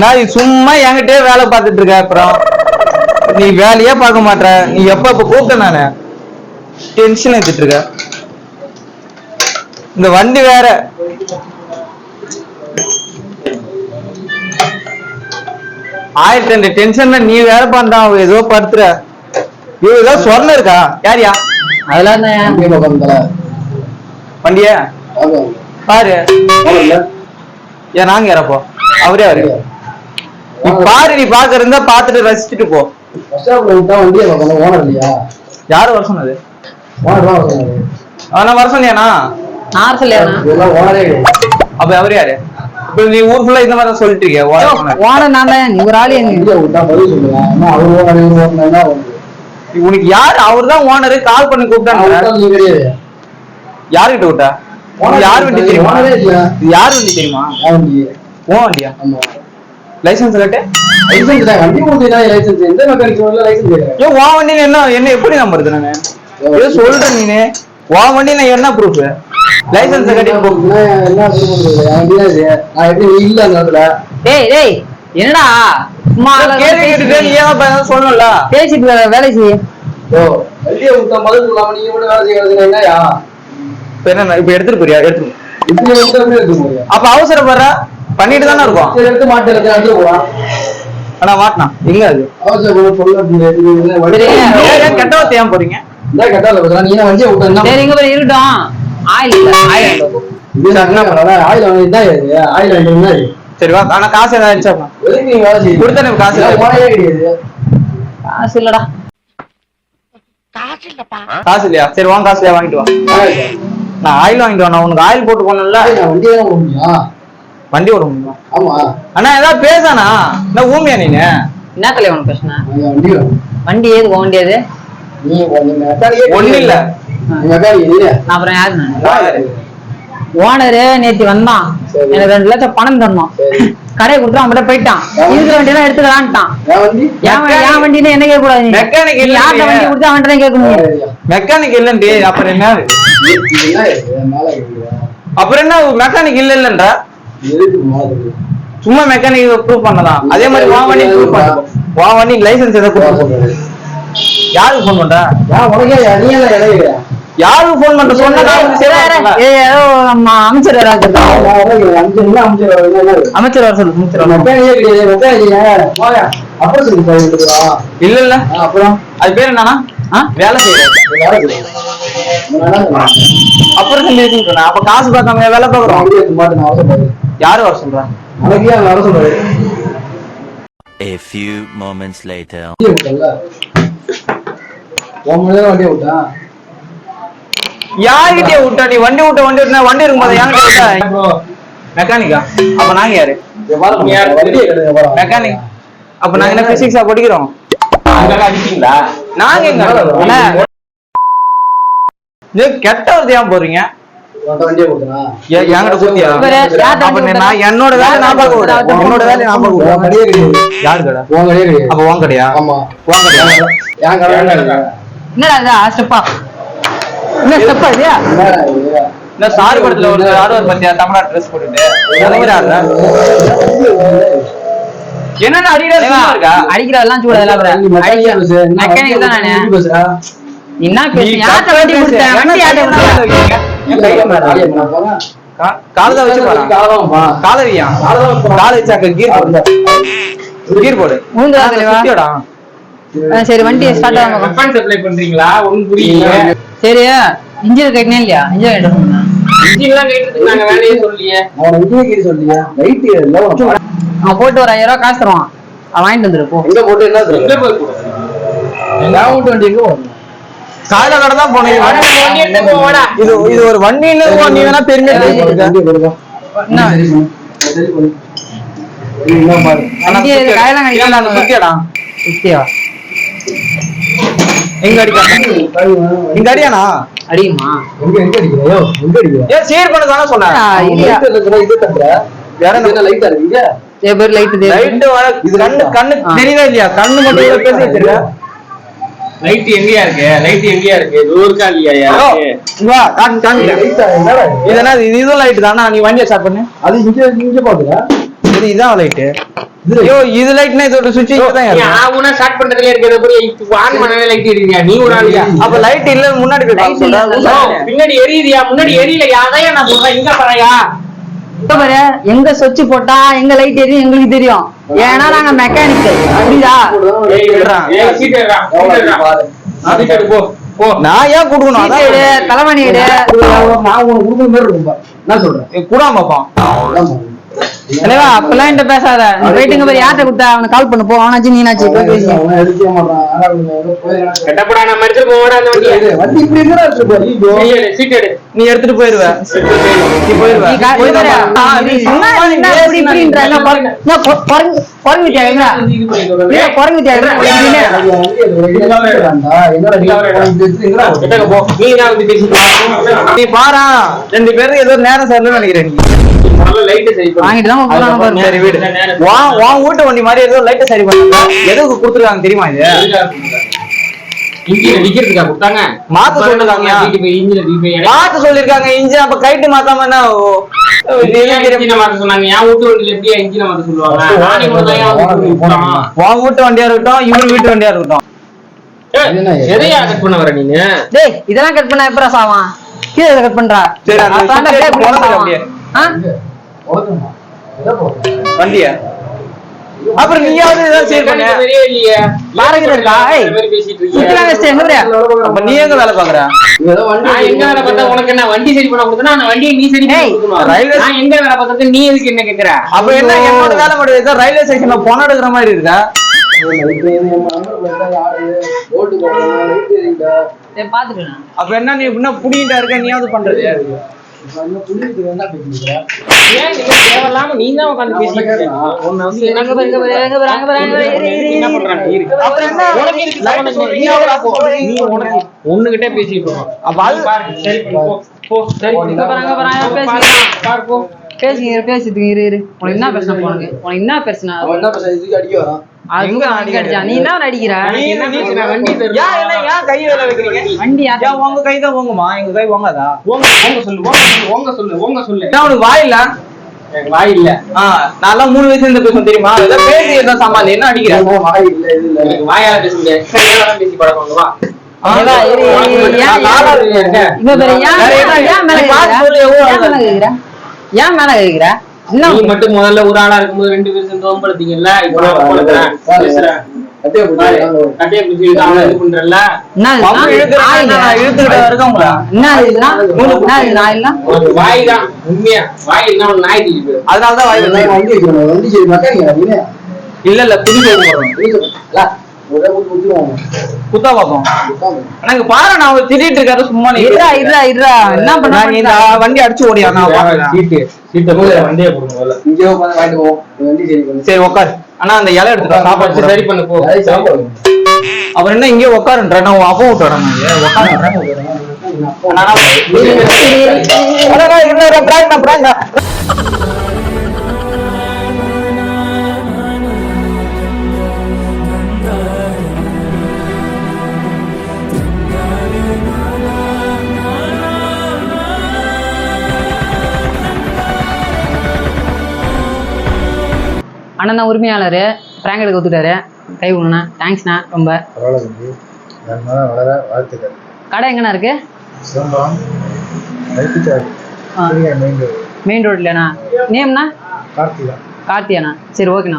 நான் சும்மா என்கிட்டயே வேலை பார்த்துட்டு இருக்க. அப்புறம் நீ வேலையே பார்க்க மாட்ட. நீ எப்ப கூப்பிட்ட நானு டென்ஷன் எடுத்துட்டு இருக்க. இந்த வண்டி வேற 1002 டென்ஷன்ல நீ வேற பண்றா. ஏதோ படுத்துற. ஏதோ சொன்ன இருக்கா யாரியா அதெல்லாம் வண்டிய பாரு. ஏன் நாங்க யாரப்போ அவரே அவரே நீ பாரு. நீ பாக்க இருந்தா பாத்துட்டு ரசிச்சுட்டு போ. யாரு வர சொன்னது? அவனா வர சொன்னியானா? அப்ப அவரு யாரு? இப்ப நீ ஊர் ஃபுல்லா இந்த மாதிரி சொல்லிட்டு இருக்கியா? உனக்கு யாரு? அவரு தான் ஓனரு. கால் பண்ணி கூப்பிட்டா யாருகிட்ட விட்டா? யார் வண்டி தெரியுமா? யார் வண்டி தெரியுமா? ஓ வண்டியா? லைசன்ஸ் கட்டு. என்ன எப்படி நம்புறது நானு? ஏதோ சொல்றேன் நீனு. உன் வண்டி நான் என்ன ப்ரூஃப்? லைசன்ஸ் கட்டி என்னடா சொல்லணும்ல பேசிட்டு வேலை செய்ய. இப்ப எடுத்துட்டு போறியா? எடுத்து அப்ப அவசரப்படுற பண்ணிட்டு தானே இருக்கும். ஆனா மாட்டினா எங்க அது கெட்டவத்தை ஏன் போறீங்க? இருக்கட்டும். சரி வா. ஆனா காசு ஏதாவது கொடுத்தேன். காசு காசு இல்லடா. காசு இல்லையா? சரி வாங்க. காசு இல்லையா? வாங்கிட்டு வா. நான் ஆயில் வாங்கிட்டு வா. உனக்கு ஆயில் போட்டு போனல. வண்டி ஓட முடியுமா? அண்ணா ஏதாவது பேசானா? என்ன ஊமியா நீங்க? என்ன கலை உனக்கு பிரச்சனை? வண்டி ஏது வண்டி ஏது? ஒண்ணு இல்ல. அப்புறம் யாரு? ஓனரு நேத்து வந்தான். எனக்கு 2 லட்சம் பணம் தரணும். கடையை கொடுத்து அவன் போயிட்டான். இருக்கிற வண்டி எல்லாம் எடுத்துக்கலான்ட்டான். என் வண்டின்னு என்ன கேட்க கூடாது. மெக்கானிக் யார்கிட்ட வண்டி கொடுத்து அவன்கிட்ட கேட்க முடியும். மெக்கானிக் இல்லண்டி. அப்புறம் என்ன? அப்புறம் என்ன மெக்கானிக் இல்ல இல்லன்றா? சும்மா மெக்கானிக் ப்ரூவ் பண்ணலாம். அதே மாதிரி வா வண்டி ப்ரூவ் பண்ணு. வா வண்டி லைசன்ஸ் எதை கொடுத்து யாருக்கு போன் பண்ற? யாருக்கு போன் பண்ற? சொன்னா அமைச்சர் அமைச்சர் வர சொல்லு. இல்ல இல்ல. அப்புறம் அது பேர் என்னன்னா வேலை செய்யற. அப்புறம் அப்ப காசு பார்க்காம வேலை பார்க்கறோம். யாரு வர சொல்றா? வர சொல்றாரு. A few moments later. யார்கிட்டயே விட்டா? நீ வண்டி விட்ட வண்டி இருக்கும்போது என்கிட்ட விட்டா மெக்கானிக்கா? அப்ப நாங்க யாரு? மெக்கானிக். அப்ப நாங்க என்ன பிசிக்ஸா படிக்கிறோம்? நாங்க எங்க கெட்டவர்த்தி ஏன் போறீங்க? என்னோட வேலை நான் பார்க்க விட. உன்னோட வேலை நான் பார்க்க விட. யாரு கடை? அப்ப உன் கடையா? என்னடா ஸ்டெப்பா? என்ன ஸ்டெப்பா இது? இந்த சாரி படத்துல ஒரு ஆடவர் பத்தியா தமிழ்நாடு ட்ரெஸ் போட்டுட்டு என்னன்னா அடிக்கிறதெல்லாம் மெக்கானிக் தான் நானு. என்ன யார்கிட்ட வண்டி கொடுத்தேன்? வண்டி காலத வச்சு காலவியா கால வச்சாக்க கீர் போடு. சரி வண்டி ஸ்டார்ட் ஆகும். சப்ளை பண்றீங்களா? ஒண்ணும் புரியல. சரி இன்ஜின் கட்டனே இல்லையா? இன்ஜின் கட்டணும். இன்ஜின்லாம் கட்டிட்டு நாங்க வேலையே சொல்லியே. அவன் இன்ஜின் கட்டி சொல்லியா? ரைட் எல்லாம் அவன் போட்டு ஒரு 5000 ரூபாய் காசு தருவான். அவன் வாங்கிட்டு வந்துரு போ. எங்க போட்டு என்ன தருவான்? எங்க போய் போடு. நான் ஓட்டு வண்டி எங்க போறேன்? காலைல கடை தான் போனீங்க. வண்டி எடுத்து போடா. இது ஒரு வண்டின்னு நீ வேணா பெருமையா பேசிட்டு என்ன என்ன பாரு. வண்டி காலைல கடிக்கலாம். நான் குத்தியடா. குத்தியா? எங்க அடிக்காம இங்க அடியானா? அடியுமா? எங்க அடிக்கறயோ? எங்க அடிக்கற? ஏ ஷேர் பண்ண தான சொன்னேன். இது தம்பற. வேற என்ன லைட்டா இருக்கீங்க? ஏ பேர் லைட் இது. லைட் இது கண்ணு தெரியவே இல்லையா? கண்ணு மட்டும் பேசி வச்சிருக்க. லைட் எங்கயா இருக்கு? லைட் எங்கயா இருக்கு? தூரக்கா இல்லையா? வா காங்க லைட்டா என்னடா? இது லைட் தானா? நீ வண்டியை ஸ்டார்ட் பண்ணு. அது இங்க பாத்துடா. இது இதான் லைட். ஐயோ இது லைட்னா இதோட சுவிட்ச் தான் நீ ஆவுனா ஸ்டார்ட் பண்றதுல இருக்கிறத போய் இப்போ ஆன் பண்ணவே லைட் எரியுதியா நீ ஒரு ஆளியா அப்ப லைட் இல்ல முன்னாடி போய் Light இல்ல, பின்னாடி எரியுதியா முன்னாடி எரியலையா அதையா நான் சொல்றேன் இங்க பாறையா இப்ப பாரு எங்க சுவிட்ச் போட்டா எங்க லைட் எரியும் எங்களுக்கு தெரியும் ஏன்னா நாங்க மெக்கானிக் புரியுதா போ போ நான் ஏன் கொடுக்கணும் சீட்டு எடு, அதான் தலைமணி எடு. நான் உனக்கு கொடுக்குற மாதிரி இருக்கும்பா என்ன சொல்றேன் கூடாம பாப்பான் தலைவா அப்பெல்லாம் என்கிட்ட பேசாத நீ போயிட்டு இங்க போய் யார்கிட்ட கொடுத்தா அவனுக்கு கால் பண்ணு போ அவனாச்சு நீனாச்சு போய் பேசி அவன் எடுக்க மாட்டான் ஆனா அவனுக்கு போயிடலாம். கட்டப்படா நம்ம எடுத்துட்டு போவோட அந்த வண்டியை வண்டி இப்படி இருந்தா இருக்கு பாரு. ஐயோ. சீட் எடு நீ எடுத்துட்டு போயிருவ நீ போயிருவ நீ கா- போய் இவரு, தான் ஆ, நீ சும்மா இருந்தா இப்படி இப்படின்ற, என்ன குரங்கு வித்தியா எங்க? இல்ல, குரங்கு வித்தியா எங்க? இப்படின்னு. என்னடா நீ உனக்கு தெரிஞ்சுங்களா? கிட்டக்க போ நீ தான் வந்து பேசிட்டு நீ பாரா 2 பேரும் ஏதோ நேரம் சரியில்லைன்னு நினைக்கிறேன் நீ முதல்ல லைட் சரி பண்ணு வாங்கிட்டு தான் போறாங்க பாரு. சரி வீடு உன் வீட்டு வண்டி மாதிரி ஏதோ லைட்டை சரி பண்ணாங்க எதுக்கு கொடுத்துருக்காங்க தெரியுமா இது இன்ஜின் அடிக்கிறதுக்கா கொடுத்தாங்க மாத்த சொல்லிருக்காங்கயா? மாத்த சொல்லிருக்காங்க இன்ஜின் அப்ப கைட்டு மாத்தாம என்ன இன்ஜினை மாத்த சொன்னாங்க என் வீட்டு வண்டியில எப்படியா இன்ஜினை மாத்த சொல்லுவாங்க நானே கூட தான் என் வீட்டு வண்டி போறான் உன் வீட்டு வண்டியா இருக்கட்டும் இவரு வீட்டு வண்டியா இருக்கட்டும் எதையா கட் பண்ண வர நீங்க டேய் இதெல்லாம் கட் பண்ணா எப்பரா சாவான் கீழே கட் பண்றா சரி, அந்த அதான்டா சுவிட்சை கேப் போனது சாவான். அப்படியே. ஆ? உலகமா? எதை போடுற? வண்டியா அப்புறம் நீயாவது ஏதாவது சரி பண்ண தெரியவே இல்லையே பாருங்க இருக்கா ஏய் இந்த மாதிரி பேசிட்டு சுத்திலாம் இருக்கீங்க வச்சிட்டு எங்க போறியா? அப்ப நீ எங்க வேலை பாக்குற நீ ஏதோ வண்டி நான் எங்க வேலை பார்த்தா உனக்கு என்ன வண்டி சரி பண்ண கொடுத்தனா அந்த வண்டியை நீ சரி பண்ணி ஏய், கொடுக்கணும் ரயில்வே- நான் எங்க வேலை பார்த்தது நீ எதுக்கு என்ன கேக்குற அப்ப என்ன என்னோட வேலை மட்டும் ஏதோ ரயில்வே ஸ்டேஷன்ல பணம் எடுக்கிற மாதிரி இருக்கா ஓட்டு போடணும் லைட் எரியுதா டேய் பாத்துக்கலாம் அப்ப என்ன நீ என்ன புடிங்கிட்டா இருக்க நீயாவது பண்றது இன்னும் புரியுது என்ன பேசிக்கிறா ஏன் நீங்க தேவையில்லாம நீ தான் உட்கார்ந்து பேசிட்டு இருக்க உன்னை வந்து எங்க பாரு, எங்க பாரு, எங்க பாரு, அங்க பாரு, அங்க பாரு, இரு, இரு, என்ன இரு. பண்றாங்க இரு அப்புறம் என்ன? உனக்கு எதுக்கு Light சம்மந்தம் சொல்றீங்க, நீ அவ்வளவு போ. சொல்றீங்க. நீ உனக்கு ஒண்ணுகிட்டே பேசிட்டு இருக்கோம் அப்ப அது- பாரு சரி பண்ணு, போ போ சரி பண்ணு. இங்க பாரு, அங்க பாரு, அங்க பேசு. பாரு போ பேசிட்டு இரு உனக்கு என்ன பிரச்சனை போனது உனக்கு என்ன பிரச்சனை அவன் என்ன பேச இதுக்கு அடிக்க வரான் அது எங்க அடிக்க அடிச்சா நீ என்ன அடிக்கிற நீ என்ன பேசுற? வண்டி தருமா? ஏன் என்ன ஏன் கை வேலை வைக்கிறீங்க வண்டி யார் ஏன் உங்க கை தான் ஓங்குமா எங்க கை ஓங்காதா ஓங்க ஓங்க சொல்லு ஓங்க சொல்லு ஓங்க சொல்லு ஓங்க சொல்லு ஏன் உனக்கு வாய் இல்ல எனக்கு வாய் இல்ல நான் 3 வயசுல இருந்து பேசுவேன் தெரியுமா ஏதோ பேசி ஏதோ சமாளி என்ன அடிக்கிற வாய் இல்ல இது இல்ல எனக்கு வாயால பேச முடியாது கையால தான் பேசி பழக்கம் வா ஏவா, இரு, இரு, இரு, ஏன், நான் நாலா ஏன், இருக்கேன். இங்க பாரு, ஏன் வேற என்ன? ஏன் மேல நீ பார்த்து சொல்லு, எவ்வளவு கேக்குற? ஏன் மேல கேக்குற? என்ன நீ மட்டும் முதல்ல ஒரு ஆளா இருக்கும்போது 2 பேரும் சேர்ந்து ஓம்பளத்தீங்கல்ல இப்போ நான் ஓம்பளத்துறேன் பேசுறேன் கட்டிய போட்டு கட்டையை பிடிச்சி அவனை இது பண்றல என்ன இது? பம்பு இழுக்கிறேன் நான் இழுத்துக்கிட்ட இருக்கவங்களா என்ன இதெல்லாம்? என்ன இது நான் இல்ல? ஒரு வாய் தான் உண்மையா வாய் இல்லைன்னா ஒரு நாய் தூக்கி போயிடும் அதனாலதான் வாய் வருது. வண்டி வைக்கணும் வண்டி சரி மெக்கானிக்கா நீங்க இல்ல இல்ல புது பைக் போடுறோம் ஒரே ஊத்து ஊத்துவாங்க குத்தா பாப்போம் எனக்கு பாரு நான் ஒரு திட்டிட்டு இருக்காரு சும்மா நீ இருடா, இருடா, இருடா. என்ன பண்ண நான் இந்த வண்டி அடிச்சு ஓடியா நான் பாக்குறேன். சீட்டை போய் வண்டியை போடுங்க முதல்ல இங்கே உட்காந்து வாங்கிட்டு போவோம் வண்டி சரி பண்ணு சரி உட்காரு ஆனா அந்த இலை எடுத்துட்டா சாப்பாடு சரி சரி பண்ணு போ அதை சாப்பாடு அப்புறம் என்ன இங்கே உட்காருன்ற நான் உன் அப்பா விட்டு வரேன் உட்காருன்றேன் அண்ணன் தான் உரிமையாளரு பிராங்க் எடுக்க ஒத்துட்டாரு கை விடுண்ணா தேங்க்ஸ்ண்ணா ரொம்ப பரவாயில்ல தம்பி நன்மையாக வளர வாழ்த்துக்கள் கடை எங்கண்ணா இருக்கு சிதம்பரம் ரைட்டுச்சாரி மெயின் ரோடு மெயின் ரோட்லண்ணா நேம்ண்ணா கார்த்திகா கார்த்தியாண்ணா சரி ஓகேண்ணா